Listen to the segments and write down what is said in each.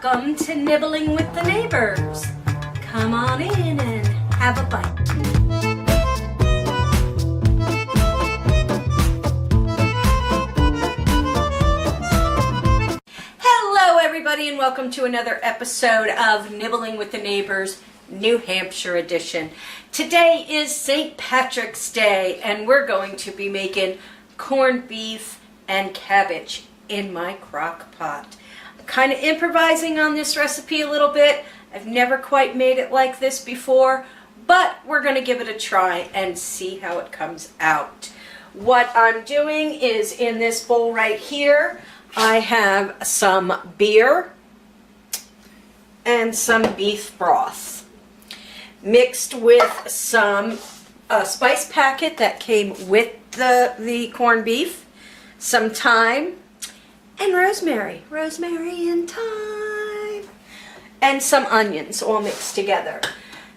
Welcome to Nibbling with the Neighbors. Come on in and have a bite. Hello everybody and welcome to another episode of Nibbling with the Neighbors, New Hampshire edition. Today is St. Patrick's Day and we're going to be making corned beef and cabbage in my crock pot. I'm kind of improvising on this recipe a little bit. I've never quite made it like this before, but we're going to give it a try and see how it comes out. What I'm doing is in this bowl right here, I have some beer and some beef broth mixed with some spice packet that came with the corned beef, some thyme, and rosemary and thyme, and some onions all mixed together.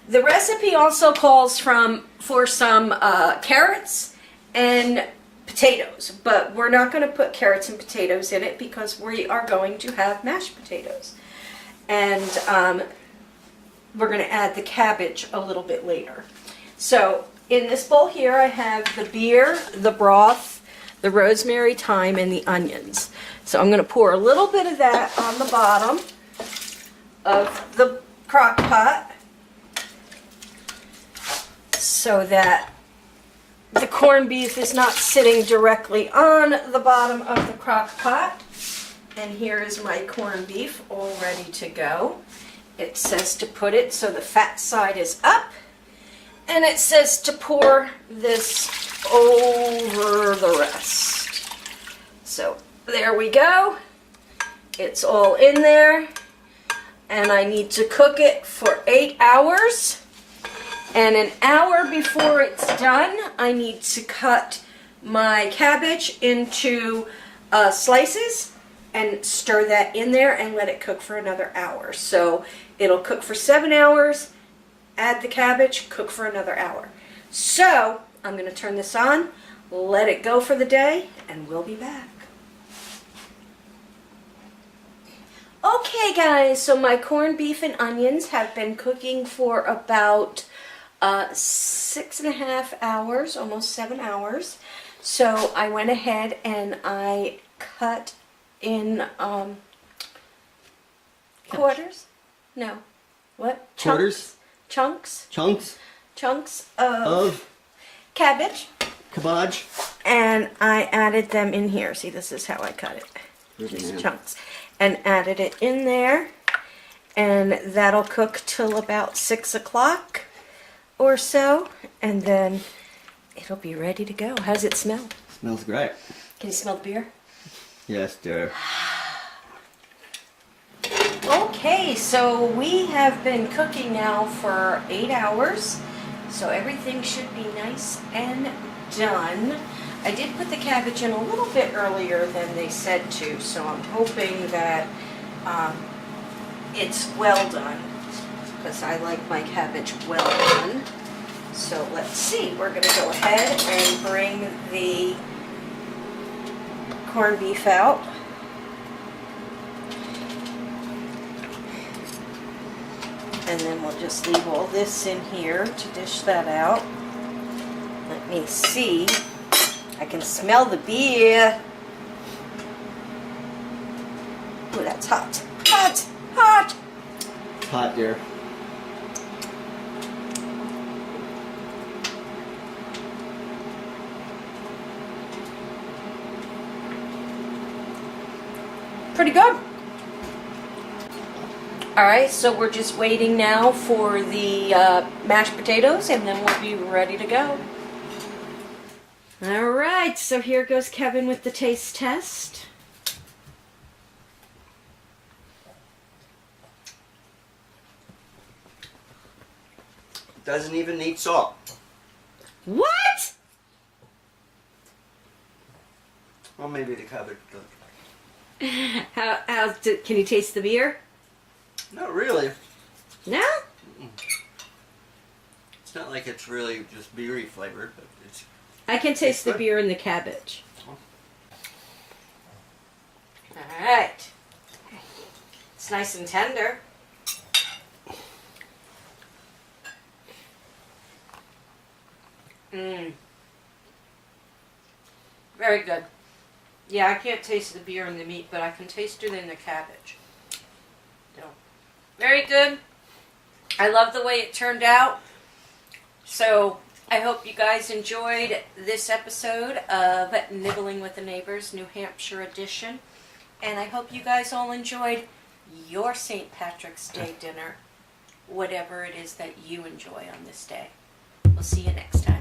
The recipe also calls for some carrots and potatoes, but we're not going to put carrots and potatoes in it because we are going to have mashed potatoes. And we're going to add the cabbage a little bit later. So in this bowl here I have the beer, the broth, the rosemary, thyme, and the onions. So I'm going to pour a little bit of that on the bottom of the crock pot so that the corned beef is not sitting directly on the bottom of the crock pot. And here is my corned beef all ready to go. It says to put it so the fat side is up, and it says to pour this over the rest. So there we go. It's all in there, and I need to cook it for 8 hours. And an hour before it's done, I need to cut my cabbage into slices and stir that in there and let it cook for another hour. So it'll cook for 7 hours, add the cabbage, cook for another hour. So I'm going to turn this on, let it go for the day, and we'll be back. Okay guys, so my corned beef and onions have been cooking for about 6.5 hours, almost 7 hours. So I went ahead and I cut in quarters? No. What? Quarters? Chunks of cabbage. Cabbage. And I added them in here. See, this is how I cut it. Just chunks. And added it in there. And that'll cook till about 6 o'clock or so. And then it'll be ready to go. How's it smell? Smells great. Can you smell the beer? Yes, dear. Okay, so we have been cooking now for 8 hours. So everything should be nice and done. I did put the cabbage in a little bit earlier than they said to, so I'm hoping that it's well done, because I like my cabbage well done. So let's see, we're going to go ahead and bring the corned beef out. And then we'll just leave all this in here to dish that out. Let me see. I can smell the beer. Ooh, that's hot. Hot! Hot! Hot, dear. Pretty good. Alright, so we're just waiting now for the mashed potatoes and then we'll be ready to go. Alright, so here goes Kevin with the taste test. Doesn't even need salt. What? Well, maybe the cabbage does. Can you taste the beer? Not really. No? It's not like it's really just beery flavored, but it's... I can taste the beer and the cabbage. Alright. It's nice and tender. Very good. Yeah, I can't taste the beer in the meat, but I can taste it in the cabbage. No. Very good. I love the way it turned out. So I hope you guys enjoyed this episode of Nibbling with the Neighbors, New Hampshire edition. And I hope you guys all enjoyed your St. Patrick's Day dinner, whatever it is that you enjoy on this day. We'll see you next time.